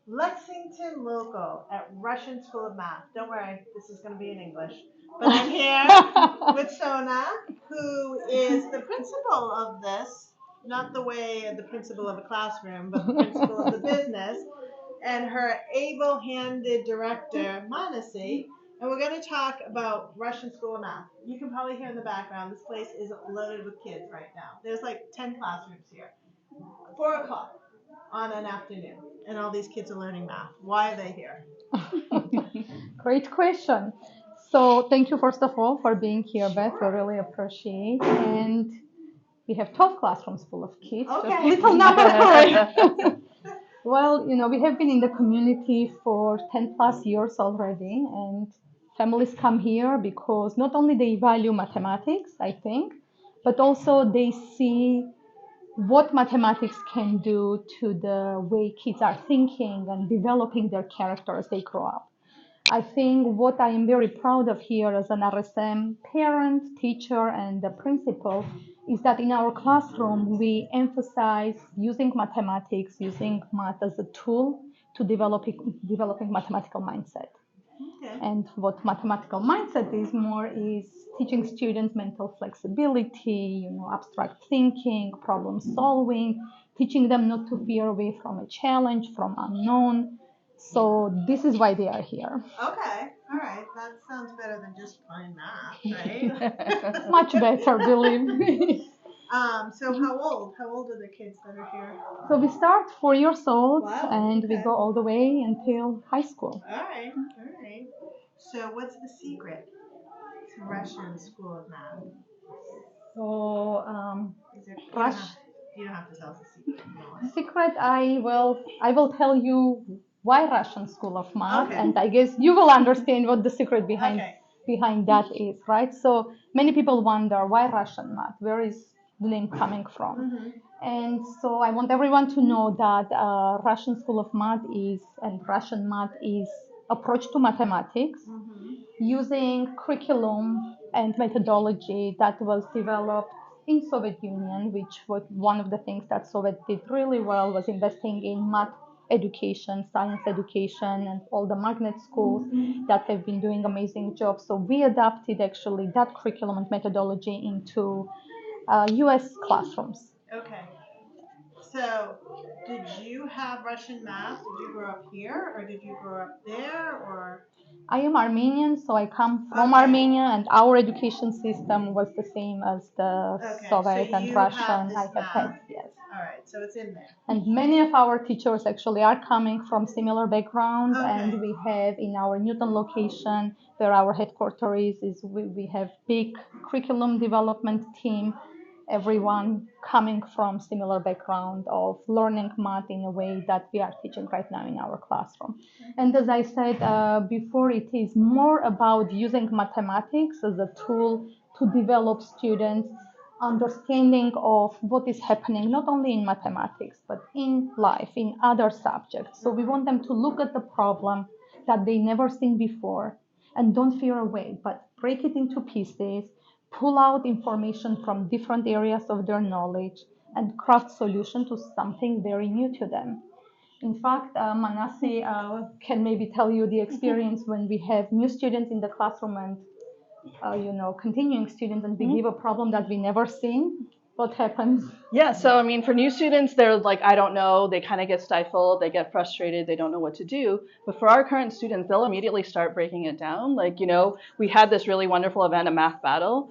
Lexington local at Russian School of Math. Don't worry, this is going to be in English. But I'm here with Shona, who is the principal of this, not the way of the principal of a classroom, but the principal of the business, and her able-handed director, Manasi. And we're going to talk about Russian School of Math. You can probably hear in the background, this place is loaded with kids right now. There's like 10 classrooms here. 4 o'clock on an afternoon, and all these kids are learning math. Why are they here? Great question. So thank you first of all for being here, Beth. We really appreciate. And we have 12 classrooms full of kids. Just Okay. little number correct. Well, we have been in the community for 10 plus years already, and families come here because not only they value mathematics, I think, but also they see what mathematics can do to the way kids are thinking and developing their character as they grow up. I think what I am very proud of here as an RSM parent, teacher, and the principal is that in our classroom we emphasize using mathematics, using math as a tool to developing mathematical mindset. Okay. And what mathematical mindset is more is teaching students mental flexibility, abstract thinking, problem solving, teaching them not to veer away from a challenge, from unknown. So this is why they are here. Okay. All right. That sounds better than just plain math, right? Much better, believe me. So how old? How old are the kids that are here? So we start 4 years old, Wow, and we okay. go all the way until high school. All right. All right. So what's the secret to Russian School of Math? So Is there, Rush you don't have to tell us the secret. if you don't want. secret, I will tell you why Russian School of Math, Okay. and I guess you will understand what the secret behind Okay. behind that is, right? So many people wonder why Russian Math, where is the name coming from? Mm-hmm. And so I want everyone to know that Russian School of Math and Russian Math is approach to mathematics Mm-hmm. using curriculum and methodology that was developed in Soviet Union, which was one of the things that Soviet did really well was investing in math education, science education, and all the magnet schools that have been doing amazing jobs. So we adapted actually that curriculum and methodology into US classrooms. Okay. So, did you have Russian math? Did you grow up here, or did you grow up there, or? I am Armenian, so I come from Okay. Armenia, and our education system was the same as the Okay, Soviet so and you Russian. have this I have math. had, yes. All right, so it's in there. And many of our teachers actually are coming from similar backgrounds, Okay. and we have in our Newton location, where our headquarters is, we have big curriculum development team, everyone coming from similar background of learning math in a way that we are teaching right now in our classroom. And as I said before, it is more about using mathematics as a tool to develop students understanding of what is happening not only in mathematics but in life, in other subjects. So we want them to look at the problem that they never seen before and don't fear away, but break it into pieces, pull out information from different areas of their knowledge, and craft solution to something very new to them. In fact, Manasi can maybe tell you the experience when we have new students in the classroom and continuing students, and we give a problem that we never seen. What happens? Yeah, so I mean, for new students, they're like, I don't know, they kind of get stifled, they get frustrated, they don't know what to do. But for our current students, they'll immediately start breaking it down. Like, we had this really wonderful event, a math battle,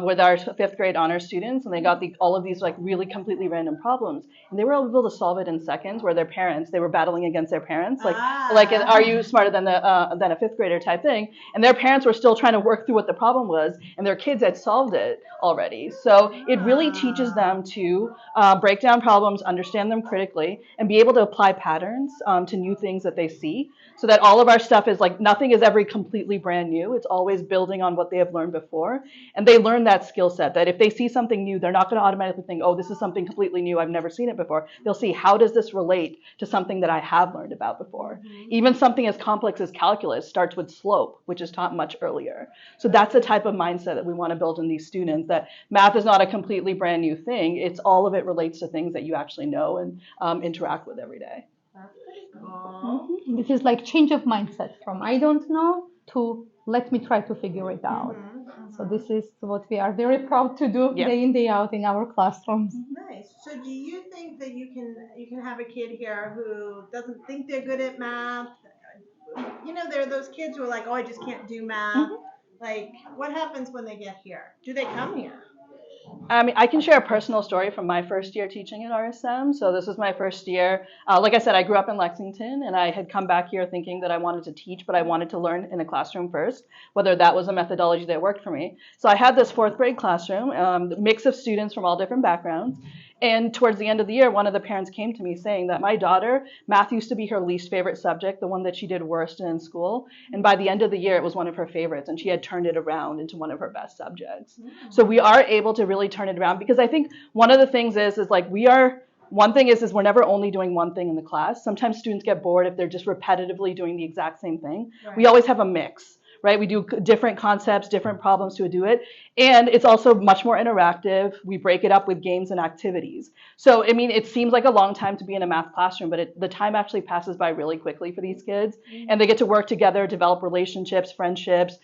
with our fifth grade honor students, and they got all of these like really completely random problems, and they were able to solve it in seconds. Where their parents, they were battling against their parents, like, are you smarter than a fifth grader type thing? And their parents were still trying to work through what the problem was, and their kids had solved it already. So it really teaches them to break down problems, understand them critically, and be able to apply patterns to new things that they see, so that all of our stuff is like, nothing is ever completely brand new. It's always building on what they have learned before. And they learn that skill set, that if they see something new, they're not going to automatically think, oh, this is something completely new, I've never seen it before. They'll see, how does this relate to something that I have learned about before? Even something as complex as calculus starts with slope, which is taught much earlier. So that's the type of mindset that we want to build in these students, that math is not a completely brand new thing. It's all of it relates to things that you actually know and interact with every day. That's pretty cool. This is like change of mindset from I don't know to let me try to figure it out. So this is what we are very proud to do Yeah. day in day out in our classrooms. Nice. So do you think that you can have a kid here who doesn't think they're good at math? There are those kids who are like, oh, I just can't do math. Mhm. Like, what happens when they get here? Do they come here? I mean, I can share a personal story from my first year teaching at RSM. So this was my first year. Like I said, I grew up in Lexington, and I had come back here thinking that I wanted to teach, but I wanted to learn in a classroom first, whether that was a methodology that worked for me. So I had this fourth grade classroom, mix of students from all different backgrounds. And towards the end of the year, one of the parents came to me saying that my daughter, math used to be her least favorite subject, the one that she did worst in school. And by the end of the year, it was one of her favorites, and she had turned it around into one of her best subjects. So we are able to really turn it around, because I think one of the things is like one thing is we're never only doing one thing in the class. Sometimes students get bored if they're just repetitively doing the exact same thing. Right. We always have a mix, right? We do different concepts, different problems to do it. And it's also much more interactive. We break it up with games and activities. So, I mean, it seems like a long time to be in a math classroom, but the time actually passes by really quickly for these kids. And they get to work together, develop relationships, friendships,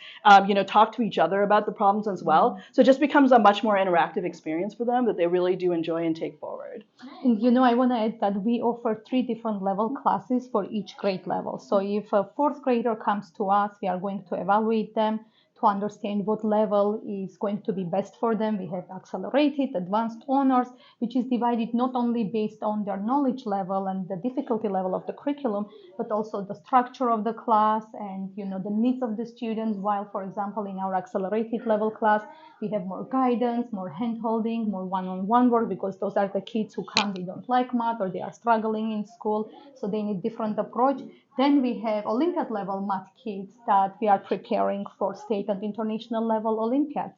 talk to each other about the problems as well. So it just becomes a much more interactive experience for them that they really do enjoy and take forward. And I want to add that we offer 3 different level classes for each grade level. So if a fourth grader comes to us, we are going to evaluate them to understand what level is going to be best for them. We have accelerated, advanced, honors, which is divided not only based on their knowledge level and the difficulty level of the curriculum, but also the structure of the class and the needs of the students. While, for example, in our accelerated level class, we have more guidance, more hand-holding, more one-on-one work, because those are the kids who come, they don't like math or they are struggling in school, so they need different approach. Then we have Olympiad level math kids that we are preparing for state and international level Olympiads.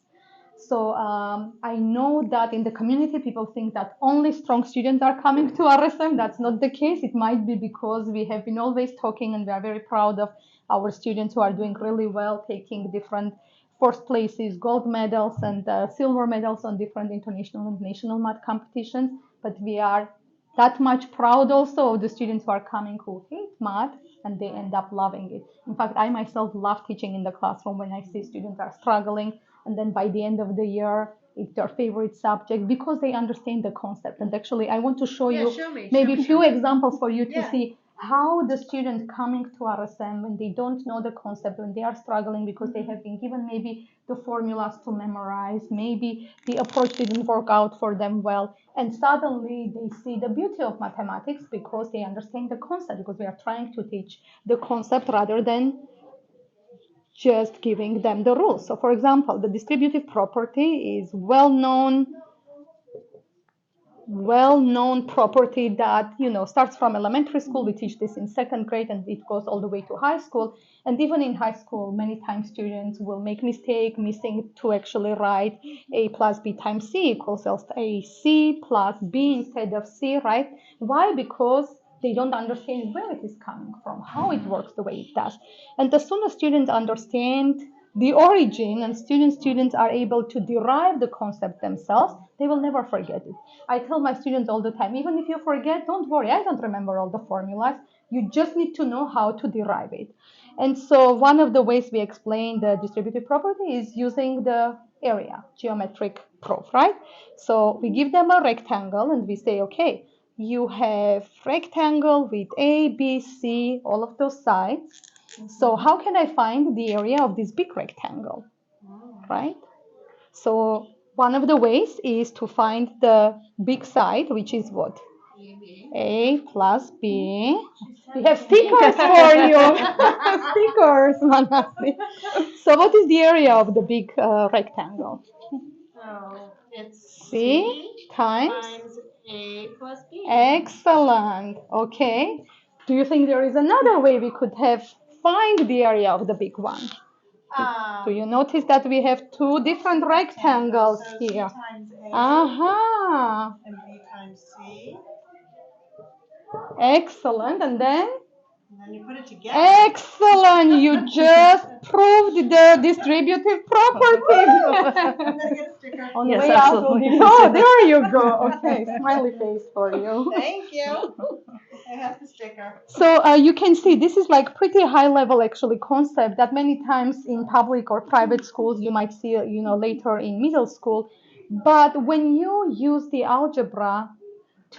So I know that in the community, people think that only strong students are coming to RSM. That's not the case. It might be because we have been always talking, and we are very proud of our students who are doing really well, taking different first places, gold medals, and silver medals on different international and national math competitions. But we are that much proud also of the students who are coming who hate math and they end up loving it. In fact, I myself love teaching in the classroom when I see students are struggling, and then by the end of the year, it's their favorite subject because they understand the concept. And actually, I want to show you maybe a few examples for you to see how the student coming to RSM when they don't know the concept, when they are struggling because they have been given maybe the formulas to memorize, maybe the approach didn't work out for them well, and suddenly they see the beauty of mathematics because they understand the concept, because we are trying to teach the concept rather than just giving them the rules. So for example, the distributive property is well-known property that starts from elementary school. We teach this in second grade and it goes all the way to high school. And even in high school, many times students will make mistake missing to actually write a plus b times c equals ac plus b instead of c, right? Why? Because they don't understand where it is coming from, how it works the way it does. And as soon as students understand the origin and students are able to derive the concept themselves, they will never forget it. I tell my students all the time, even if you forget, don't worry, I don't remember all the formulas. You just need to know how to derive it. And so one of the ways we explain the distributive property is using the area, geometric proof, right? So we give them a rectangle and we say, okay, you have rectangle with A, B, C, all of those sides. So how can I find the area of this big rectangle, right? So one of the ways is to find the big side, which is what? A plus B. We have stickers for you. Stickers, Manasi. So what is the area of the big rectangle? So it's C times A plus B. Excellent. Okay. Do you think there is another way we could have find the area of the big one? Do you notice that we have 2 different rectangles so here? C times A Aha. and B times C. Excellent. And then And then you put it together. Excellent. You just proved the distributive property. I'm gonna get a sticker. On the Yes, way out, we'll absolutely. give you. Oh, there you go. Okay, smiley face for you. Thank you. I have the sticker. So you can see this is like pretty high level actually concept that many times in public or private schools you might see later in middle school. But when you use the algebra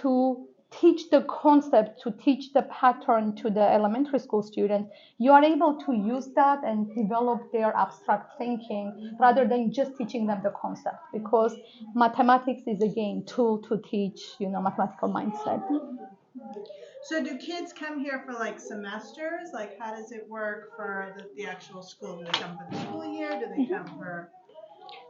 to teach the concept, to teach the pattern to the elementary school students, you are able to use that and develop their abstract thinking rather than just teaching them the concept, because mathematics is again tool to teach mathematical mindset. So do kids come here for like semesters? Like how does it work for the actual school? Do they come for the school year? Do they come for...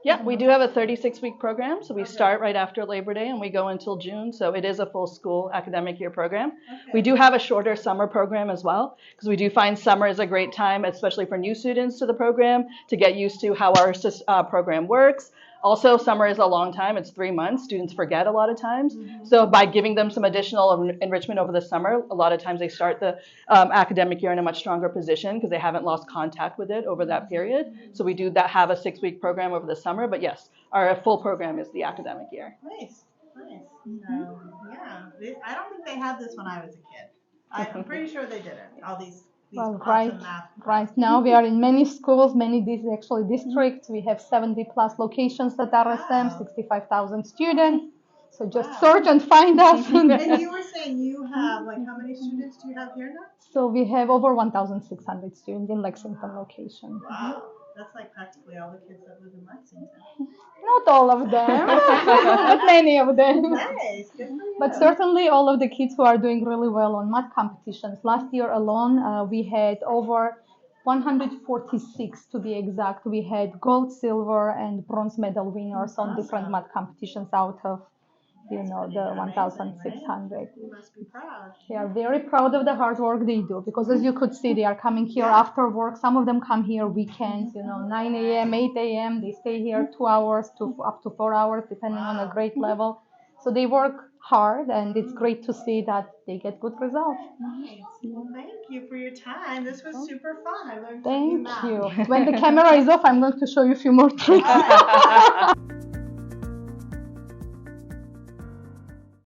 Yeah, we do have a 36-week program, so we Okay. start right after Labor Day and we go until June, so it is a full school academic year program. Okay. We do have a shorter summer program as well, because we do find summer is a great time, especially for new students to the program, to get used to how our program works. Also, summer is a long time, it's 3 months, students forget a lot of times. Mm-hmm. So by giving them some additional enrichment over the summer, a lot of times they start the academic year in a much stronger position because they haven't lost contact with it over that period. So we do have a 6-week program over the summer, but yes, our full program is the academic year. Nice, nice. So yeah, I don't think they had this when I was a kid. I'm pretty sure they didn't. All these Well, awesome math. right now we are in many schools, many actually districts. We have 70 plus locations at RSM, Wow. 65,000 students. So just Wow. search and find us. And you were saying you have, like, how many students do you have here now? So we have over 1,600 students in Lexington location. Wow, that's like practically all the kids that live in Lexington. Not all of them, but many of them. Nice, good for you. But certainly all of the kids who are doing really well on math competitions. Last year alone, we had over 146 to be exact. We had gold, silver, and bronze medal winners on different math competitions out of the Amazing, 1,600. right? You must be proud. They are very proud of the hard work they do, because as you could see, they are coming here after work. Some of them come here weekends, 9 a.m., 8 a.m. They stay here 2 hours to up to 4 hours, depending on the grade level. So they work hard, and it's great to see that they get good results. Nice. Well, thank you for your time. This was super fun. I learned Thank math. you. When the camera is off, I'm going to show you a few more tricks. All right.